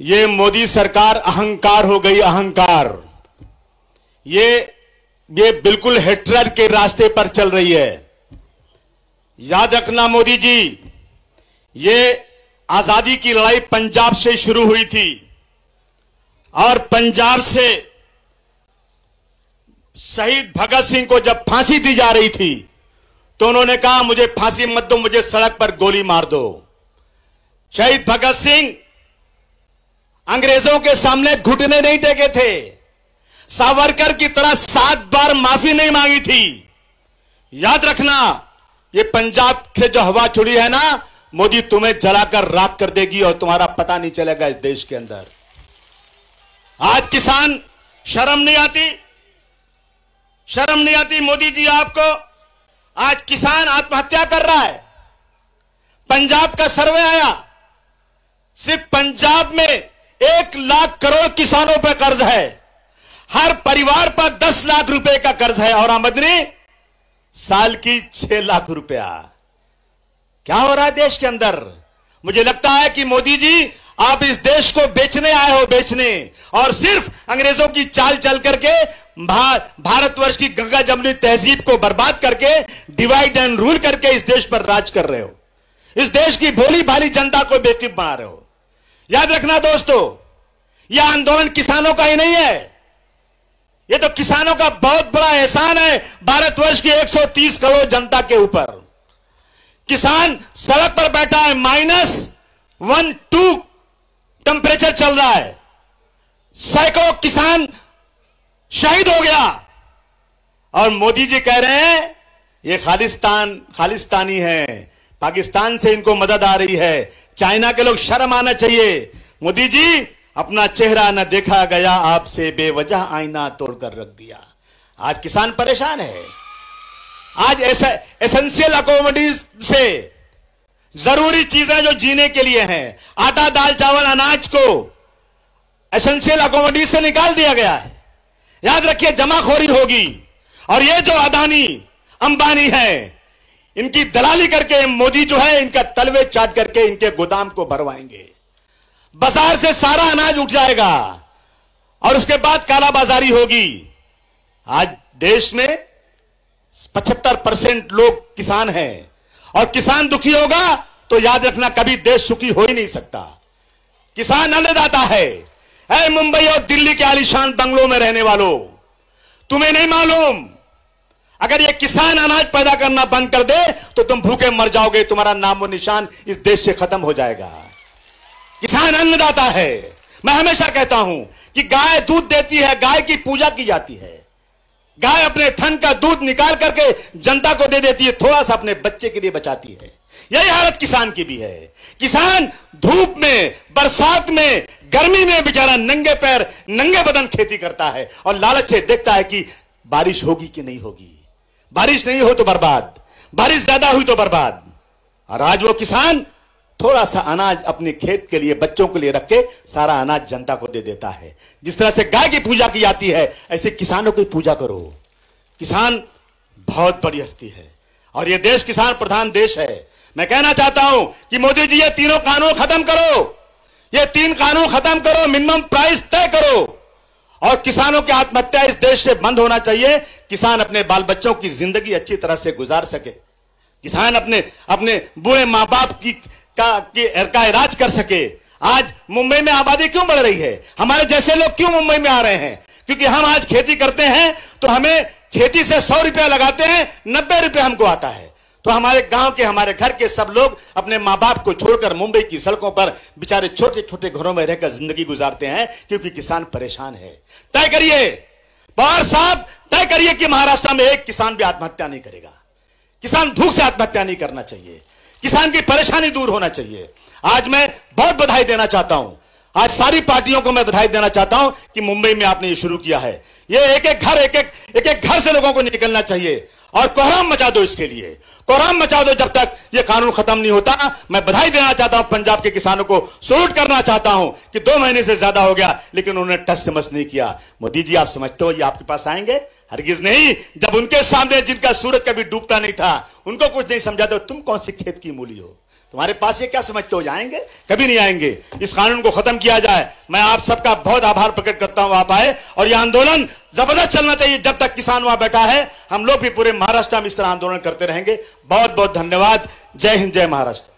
ये मोदी सरकार अहंकार हो गई, अहंकार। ये बिल्कुल हिटलर के रास्ते पर चल रही है। याद रखना मोदी जी, ये आजादी की लड़ाई पंजाब से शुरू हुई थी और पंजाब से शहीद भगत सिंह को जब फांसी दी जा रही थी तो उन्होंने कहा मुझे फांसी मत दो, मुझे सड़क पर गोली मार दो। शहीद भगत सिंह अंग्रेजों के सामने घुटने नहीं टेके थे, सावरकर की तरह 7 बार माफी नहीं मांगी थी। याद रखना, ये पंजाब से जो हवा छुड़ी है ना, मोदी तुम्हें जलाकर राख कर देगी और तुम्हारा पता नहीं चलेगा इस देश के अंदर। आज किसान, शर्म नहीं आती? शर्म नहीं आती मोदी जी आपको? आज किसान आत्महत्या कर रहा है। पंजाब का सर्वे आया, सिर्फ पंजाब में 1 लाख करोड़ किसानों पर कर्ज है, हर परिवार पर 10 लाख रुपए का कर्ज है और आमदनी साल की 6 लाख रुपया। क्या हो रहा है देश के अंदर? मुझे लगता है कि मोदी जी आप इस देश को बेचने आए हो, बेचने, और सिर्फ अंग्रेजों की चाल चल करके भारतवर्ष की गंगा जमुनी तहजीब को बर्बाद करके, डिवाइड एंड रूल करके इस देश पर राज कर रहे हो। इस देश की भोली भाली जनता को बेवकूफ बना रहे हो। याद रखना दोस्तों, यह आंदोलन किसानों का ही नहीं है, यह तो किसानों का बहुत बड़ा एहसान है भारतवर्ष की 130 करोड़ जनता के ऊपर। किसान सड़क पर बैठा है, -1-2 टेंपरेचर चल रहा है, सैकड़ों किसान शहीद हो गया और मोदी जी कह रहे हैं ये खालिस्तानी है, पाकिस्तान से इनको मदद आ रही है। चाइना के लोग शर्म आना चाहिए। मोदी जी, अपना चेहरा न देखा गया आपसे, बेवजह आईना तोड़कर रख दिया। आज किसान परेशान है। आज एसेंशियल अकोमोडिटीज से जरूरी चीजें जो जीने के लिए हैं, आटा, दाल, चावल, अनाज को एसेंशियल अकोमोडिटीज से निकाल दिया गया है। याद रखिए, जमाखोरी होगी और ये जो अदानी अंबानी है, इनकी दलाली करके मोदी जो है इनका तलवे चाट करके इनके गोदाम को भरवाएंगे। बाजार से सारा अनाज उठ जाएगा और उसके बाद कालाबाजारी होगी। आज देश में 75% लोग किसान हैं और किसान दुखी होगा तो याद रखना कभी देश सुखी हो ही नहीं सकता। किसान अन्नदाता है। ऐ मुंबई और दिल्ली के आलीशान बंगलों में रहने वालों, तुम्हें नहीं मालूम, अगर ये किसान अनाज पैदा करना बंद कर दे तो तुम भूखे मर जाओगे, तुम्हारा नामो निशान इस देश से खत्म हो जाएगा। किसान अन्नदाता है। मैं हमेशा कहता हूं कि गाय दूध देती है, गाय की पूजा की जाती है। गाय अपने थन का दूध निकाल करके जनता को दे देती है, थोड़ा सा अपने बच्चे के लिए बचाती है। यही हालत किसान की भी है। किसान धूप में, बरसात में, गर्मी में बेचारा नंगे पैर, नंगे बदन खेती करता है और लालच से देखता है कि बारिश होगी कि नहीं होगी। बारिश नहीं हो तो बर्बाद, बारिश ज्यादा हुई तो बर्बाद। और आज वो किसान थोड़ा सा अनाज अपने खेत के लिए, बच्चों के लिए रख के सारा अनाज जनता को दे देता है। जिस तरह से गाय की पूजा की जाती है, ऐसे किसानों की पूजा करो। किसान बहुत बड़ी हस्ती है और यह देश किसान प्रधान देश है। मैं कहना चाहता हूं कि मोदी जी, ये तीनों कानून खत्म करो, ये 3 कानून खत्म करो, मिनिमम प्राइस तय करो और किसानों की आत्महत्या इस देश से बंद होना चाहिए। किसान अपने बाल बच्चों की जिंदगी अच्छी तरह से गुजार सके, किसान अपने बूढ़े मां बाप का इलाज कर सके। आज मुंबई में आबादी क्यों बढ़ रही है? हमारे जैसे लोग क्यों मुंबई में आ रहे हैं? क्योंकि हम आज खेती करते हैं तो हमें खेती से 100 रुपया लगाते हैं, 90 रुपया हमको आता है। तो हमारे गांव के, हमारे घर के सब लोग अपने मां बाप को छोड़कर मुंबई की सड़कों पर बेचारे छोटे छोटे घरों में रहकर जिंदगी गुजारते हैं क्योंकि किसान परेशान है। तय करिए पवार साहब, तय करिए कि महाराष्ट्र में एक किसान भी आत्महत्या नहीं करेगा। किसान भूख से आत्महत्या नहीं करना चाहिए, किसान की परेशानी दूर होना चाहिए। आज मैं बहुत बधाई देना चाहता हूं, आज सारी पार्टियों को मैं बधाई देना चाहता हूं कि मुंबई में आपने ये शुरू किया है। ये एक एक घर से लोगों को निकलना चाहिए और कोहराम मचा दो, इसके लिए कोहराम मचा दो जब तक ये कानून खत्म नहीं होता। मैं बधाई देना चाहता हूं पंजाब के किसानों को, सैल्यूट करना चाहता हूं कि 2 महीने से ज्यादा हो गया लेकिन उन्होंने टस से मस नहीं किया। मोदी जी, आप समझते हो ये आपके पास आएंगे? हरगिज नहीं। जब उनके सामने जिनका सूरज कभी डूबता नहीं था, उनको कुछ नहीं समझा तो तुम कौन सी खेत की मूली हो? तुम्हारे पास ये क्या समझते हो जाएंगे? कभी नहीं आएंगे। इस कानून को खत्म किया जाए। मैं आप सबका बहुत आभार प्रकट करता हूं, आप आए, और यह आंदोलन जबरदस्त चलना चाहिए जब तक किसान वहां बैठा है। हम लोग भी पूरे महाराष्ट्र में इस तरह आंदोलन करते रहेंगे। बहुत बहुत धन्यवाद। जय हिंद, जय महाराष्ट्र।